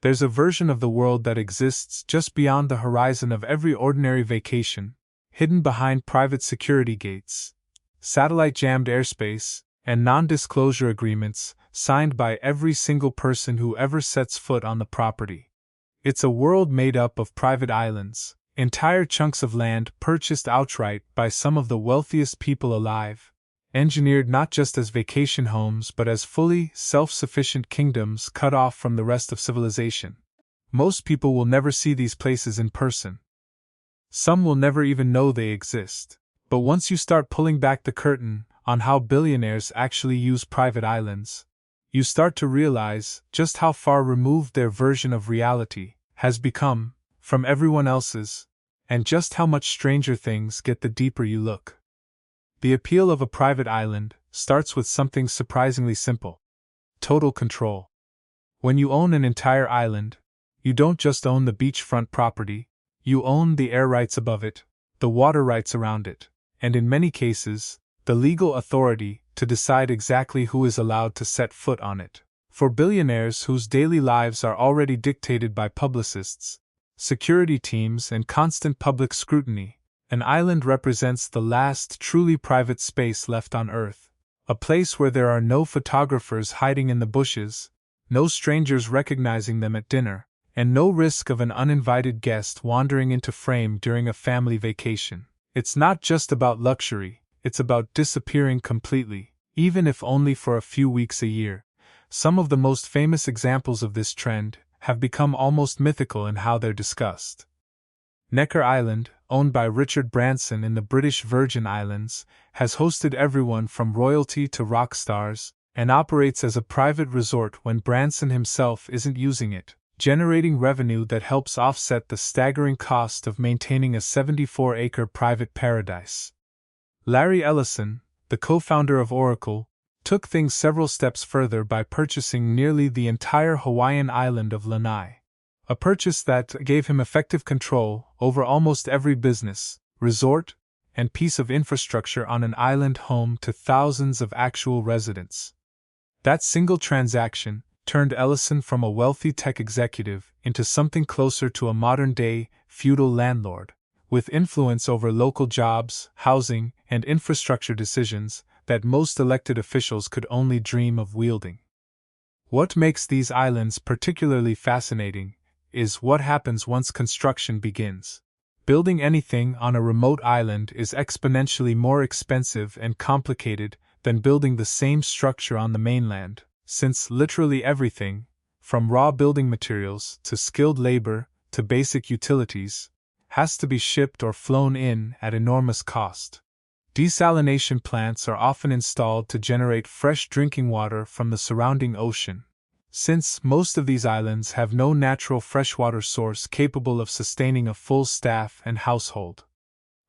There's a version of the world that exists just beyond the horizon of every ordinary vacation, hidden behind private security gates, satellite-jammed airspace, and non-disclosure agreements signed by every single person who ever sets foot on the property. It's a world made up of private islands, entire chunks of land purchased outright by some of the wealthiest people alive, engineered not just as vacation homes but as fully self-sufficient kingdoms cut off from the rest of civilization. Most people will never see these places in person. Some will never even know they exist. But once you start pulling back the curtain on how billionaires actually use private islands, you start to realize just how far removed their version of reality has become from everyone else's, and just how much stranger things get the deeper you look. The appeal of a private island starts with something surprisingly simple: total control. When you own an entire island, you don't just own the beachfront property, you own the air rights above it, the water rights around it, and in many cases, the legal authority to decide exactly who is allowed to set foot on it. For billionaires whose daily lives are already dictated by publicists, security teams, and constant public scrutiny, an island represents the last truly private space left on Earth, a place where there are no photographers hiding in the bushes, no strangers recognizing them at dinner, and no risk of an uninvited guest wandering into frame during a family vacation. It's not just about luxury, it's about disappearing completely, even if only for a few weeks a year. Some of the most famous examples of this trend have become almost mythical in how they're discussed. Necker Island, owned by Richard Branson in the British Virgin Islands, has hosted everyone from royalty to rock stars, and operates as a private resort when Branson himself isn't using it, generating revenue that helps offset the staggering cost of maintaining a 74-acre private paradise. Larry Ellison, the co-founder of Oracle, took things several steps further by purchasing nearly the entire Hawaiian island of Lanai, a purchase that gave him effective control over almost every business, resort, and piece of infrastructure on an island home to thousands of actual residents. That single transaction turned Ellison from a wealthy tech executive into something closer to a modern-day feudal landlord, with influence over local jobs, housing, and infrastructure decisions that most elected officials could only dream of wielding. What makes these islands particularly fascinating is what happens once construction begins. Building anything on a remote island is exponentially more expensive and complicated than building the same structure on the mainland, since literally everything, from raw building materials to skilled labor to basic utilities, has to be shipped or flown in at enormous cost. Desalination plants are often installed to generate fresh drinking water from the surrounding ocean, since most of these islands have no natural freshwater source capable of sustaining a full staff and household.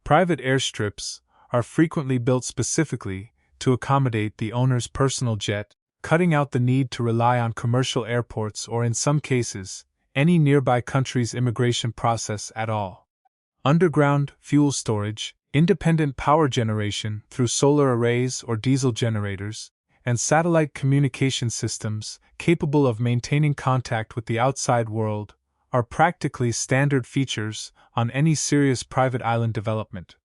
Private airstrips are frequently built specifically to accommodate the owner's personal jet, cutting out the need to rely on commercial airports or, in some cases, any nearby country's immigration process at all. Underground fuel storage, independent power generation through solar arrays or diesel generators, and satellite communication systems capable of maintaining contact with the outside world are practically standard features on any serious private island development.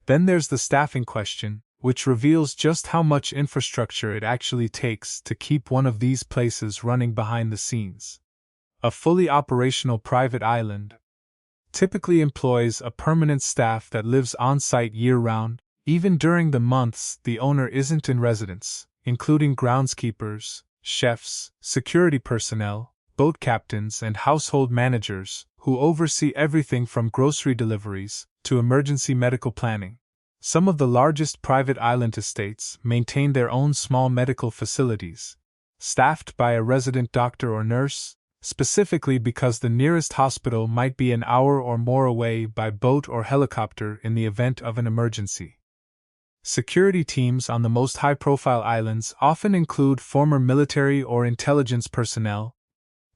Then there's the staffing question, which reveals just how much infrastructure it actually takes to keep one of these places running behind the scenes. A fully operational private island typically employs a permanent staff that lives on-site year-round, even during the months the owner isn't in residence, including groundskeepers, chefs, security personnel, boat captains, and household managers, who oversee everything from grocery deliveries to emergency medical planning. Some of the largest private island estates maintain their own small medical facilities, staffed by a resident doctor or nurse, specifically because the nearest hospital might be an hour or more away by boat or helicopter in the event of an emergency. Security teams on the most high-profile islands often include former military or intelligence personnel,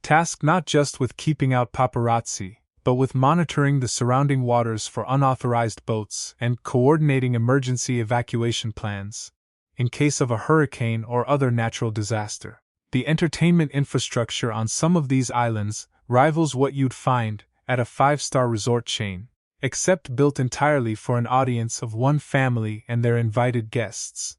tasked not just with keeping out paparazzi, but with monitoring the surrounding waters for unauthorized boats and coordinating emergency evacuation plans in case of a hurricane or other natural disaster. The entertainment infrastructure on some of these islands rivals what you'd find at a five-star resort chain, except built entirely for an audience of one family and their invited guests.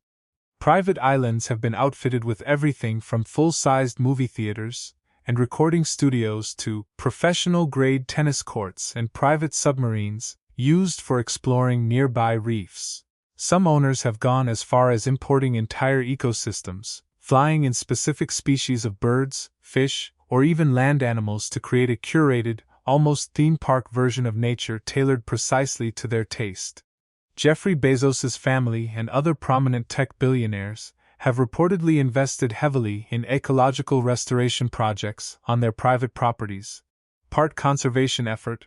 Private islands have been outfitted with everything from full-sized movie theaters and recording studios to professional-grade tennis courts and private submarines used for exploring nearby reefs. Some owners have gone as far as importing entire ecosystems, flying in specific species of birds, fish, or even land animals to create a curated, almost theme park version of nature tailored precisely to their taste. Jeffrey Bezos's family and other prominent tech billionaires have reportedly invested heavily in ecological restoration projects on their private properties, part conservation effort,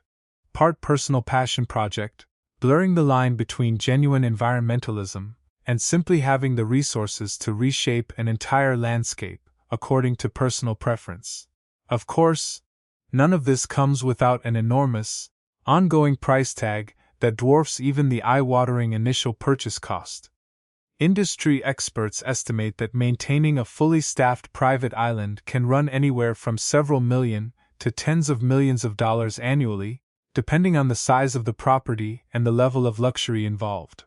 part personal passion project, blurring the line between genuine environmentalism and simply having the resources to reshape an entire landscape according to personal preference. Of course, none of this comes without an enormous, ongoing price tag that dwarfs even the eye-watering initial purchase cost. Industry experts estimate that maintaining a fully staffed private island can run anywhere from several million to tens of millions of dollars annually, depending on the size of the property and the level of luxury involved.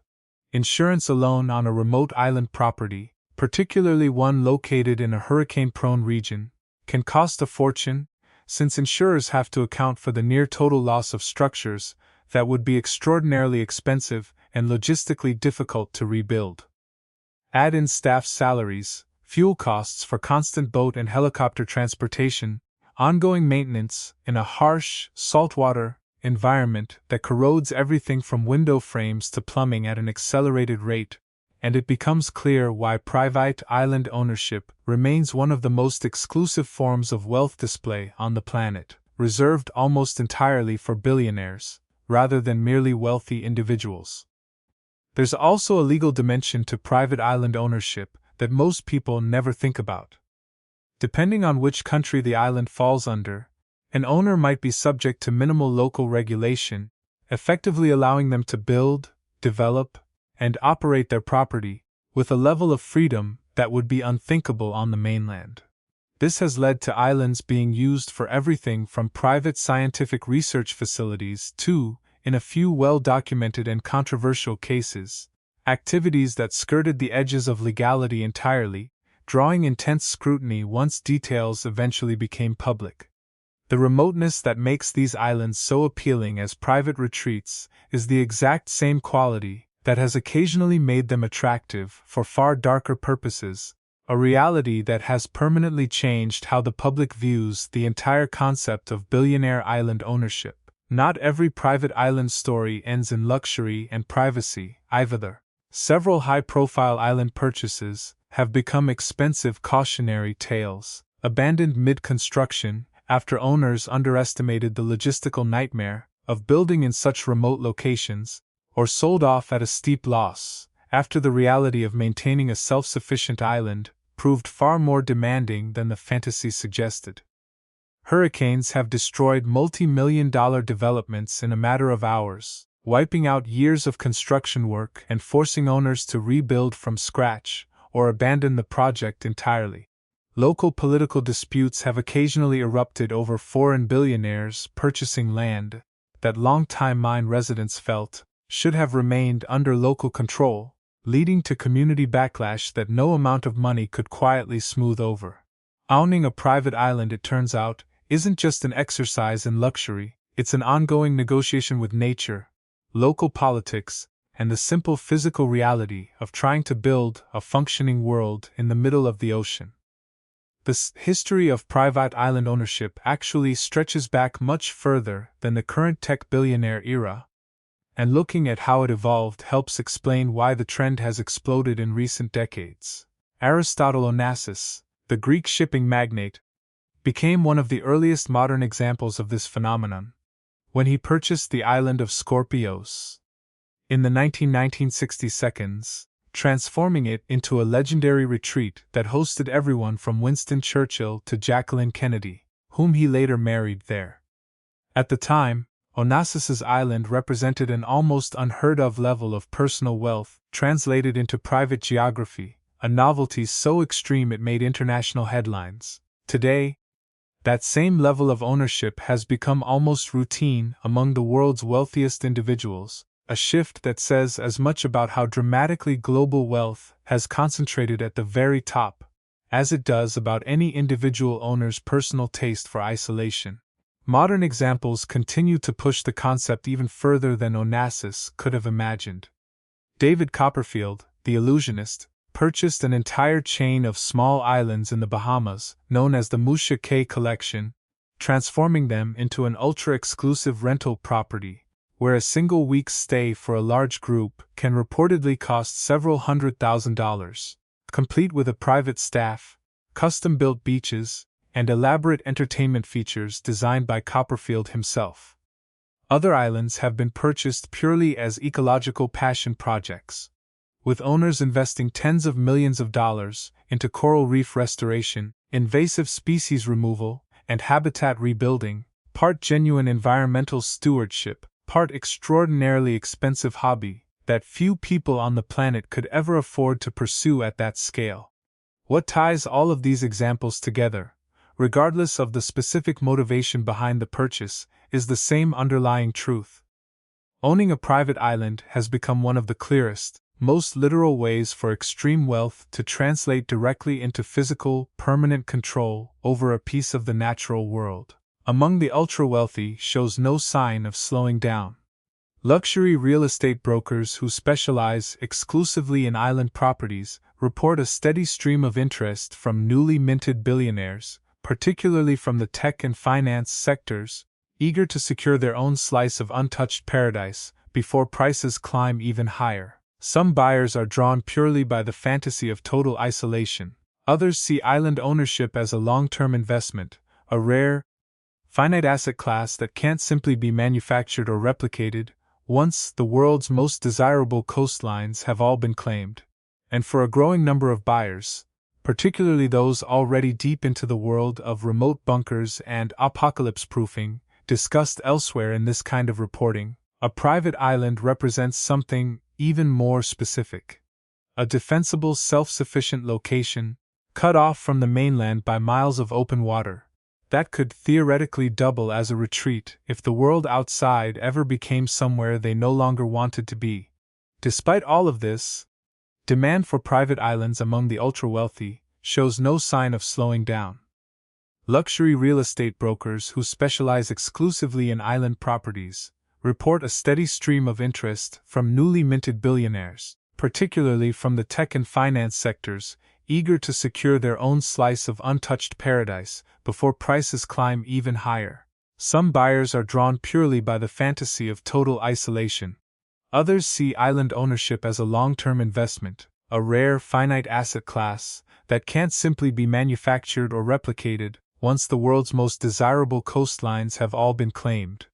Insurance alone on a remote island property, particularly one located in a hurricane-prone region, can cost a fortune, since insurers have to account for the near-total loss of structures that would be extraordinarily expensive and logistically difficult to rebuild. Add in staff salaries, fuel costs for constant boat and helicopter transportation, ongoing maintenance in a harsh, saltwater environment that corrodes everything from window frames to plumbing at an accelerated rate, and it becomes clear why private island ownership remains one of the most exclusive forms of wealth display on the planet, reserved almost entirely for billionaires, rather than merely wealthy individuals. There's also a legal dimension to private island ownership that most people never think about. Depending on which country the island falls under, an owner might be subject to minimal local regulation, effectively allowing them to build, develop, and operate their property with a level of freedom that would be unthinkable on the mainland. This has led to islands being used for everything from private scientific research facilities to, in a few well-documented and controversial cases, activities that skirted the edges of legality entirely, drawing intense scrutiny once details eventually became public. The remoteness that makes these islands so appealing as private retreats is the exact same quality that has occasionally made them attractive for far darker purposes, a reality that has permanently changed how the public views the entire concept of billionaire island ownership. Not every private island story ends in luxury and privacy, either. Several high-profile island purchases have become expensive cautionary tales, abandoned mid-construction after owners underestimated the logistical nightmare of building in such remote locations, or sold off at a steep loss after the reality of maintaining a self-sufficient island proved far more demanding than the fantasy suggested. Hurricanes have destroyed multi-million-dollar developments in a matter of hours, wiping out years of construction work and forcing owners to rebuild from scratch or abandon the project entirely. Local political disputes have occasionally erupted over foreign billionaires purchasing land that longtime mine residents felt should have remained under local control, leading to community backlash that no amount of money could quietly smooth over. Owning a private island, it turns out, isn't just an exercise in luxury, it's an ongoing negotiation with nature, local politics, and the simple physical reality of trying to build a functioning world in the middle of the ocean. The history of private island ownership actually stretches back much further than the current tech billionaire era, and looking at how it evolved helps explain why the trend has exploded in recent decades. Aristotle Onassis, the Greek shipping magnate, became one of the earliest modern examples of this phenomenon, when he purchased the island of Scorpios in the 1960s, transforming it into a legendary retreat that hosted everyone from Winston Churchill to Jacqueline Kennedy, whom he later married there. At the time, Onassis's island represented an almost unheard-of level of personal wealth translated into private geography, a novelty so extreme it made international headlines. Today, that same level of ownership has become almost routine among the world's wealthiest individuals, a shift that says as much about how dramatically global wealth has concentrated at the very top as it does about any individual owner's personal taste for isolation. Modern examples continue to push the concept even further than Onassis could have imagined. David Copperfield, the illusionist, purchased an entire chain of small islands in the Bahamas, known as the Musha Cay Collection, transforming them into an ultra-exclusive rental property, where a single week's stay for a large group can reportedly cost several $100,000, complete with a private staff, custom-built beaches, and elaborate entertainment features designed by Copperfield himself. Other islands have been purchased purely as ecological passion projects, with owners investing tens of millions of dollars into coral reef restoration, invasive species removal, and habitat rebuilding, part genuine environmental stewardship, part extraordinarily expensive hobby that few people on the planet could ever afford to pursue at that scale. What ties all of these examples together, regardless of the specific motivation behind the purchase, is the same underlying truth. Owning a private island has become one of the clearest, most literal ways for extreme wealth to translate directly into physical, permanent control over a piece of the natural world. Among the ultra-wealthy shows no sign of slowing down. Luxury real estate brokers who specialize exclusively in island properties report a steady stream of interest from newly minted billionaires, particularly from the tech and finance sectors, eager to secure their own slice of untouched paradise before prices climb even higher. Some buyers are drawn purely by the fantasy of total isolation. Others see island ownership as a long-term investment, a rare, finite asset class that can't simply be manufactured or replicated once the world's most desirable coastlines have all been claimed. And for a growing number of buyers, particularly those already deep into the world of remote bunkers and apocalypse proofing, discussed elsewhere in this kind of reporting, a private island represents something even more specific. A defensible, self-sufficient location, cut off from the mainland by miles of open water, that could theoretically double as a retreat if the world outside ever became somewhere they no longer wanted to be. Despite all of this, demand for private islands among the ultra-wealthy shows no sign of slowing down. Luxury real estate brokers who specialize exclusively in island properties report a steady stream of interest from newly minted billionaires, particularly from the tech and finance sectors, eager to secure their own slice of untouched paradise before prices climb even higher. Some buyers are drawn purely by the fantasy of total isolation. Others see island ownership as a long-term investment, a rare, finite asset class that can't simply be manufactured or replicated once the world's most desirable coastlines have all been claimed.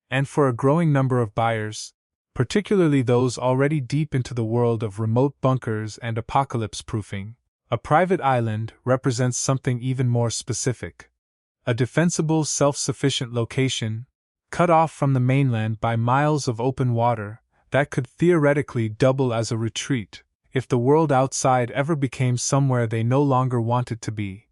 And for a growing number of buyers, particularly those already deep into the world of remote bunkers and apocalypse proofing, a private island represents something even more specific. A defensible, self-sufficient location, cut off from the mainland by miles of open water, that could theoretically double as a retreat if the world outside ever became somewhere they no longer wanted to be.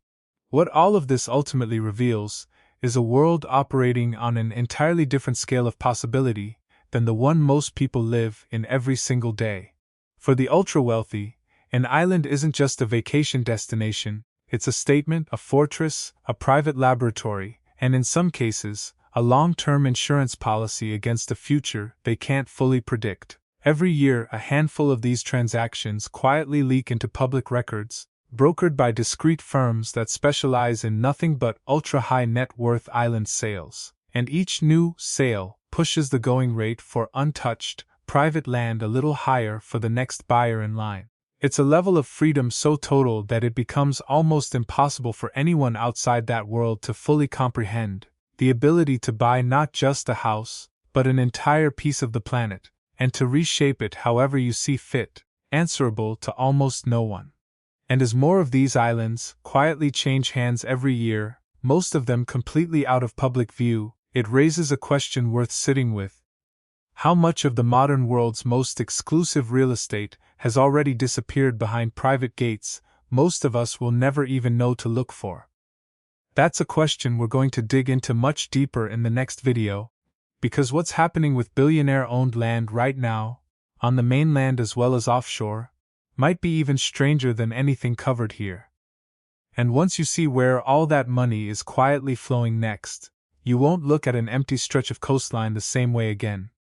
What all of this ultimately reveals is a world operating on an entirely different scale of possibility than the one most people live in every single day. For the ultra-wealthy, an island isn't just a vacation destination, it's a statement, a fortress, a private laboratory, and in some cases, a long-term insurance policy against a future they can't fully predict. Every year, a handful of these transactions quietly leak into public records, brokered by discreet firms that specialize in nothing but ultra-high net worth island sales. And each new sale pushes the going rate for untouched, private land a little higher for the next buyer in line. It's a level of freedom so total that it becomes almost impossible for anyone outside that world to fully comprehend. The ability to buy not just a house, but an entire piece of the planet, and to reshape it however you see fit, answerable to almost no one. And as more of these islands quietly change hands every year, most of them completely out of public view, it raises a question worth sitting with. How much of the modern world's most exclusive real estate has already disappeared behind private gates most of us will never even know to look for? That's a question we're going to dig into much deeper in the next video, because what's happening with billionaire-owned land right now, on the mainland as well as offshore, might be even stranger than anything covered here. And once you see where all that money is quietly flowing next, you won't look at an empty stretch of coastline the same way again.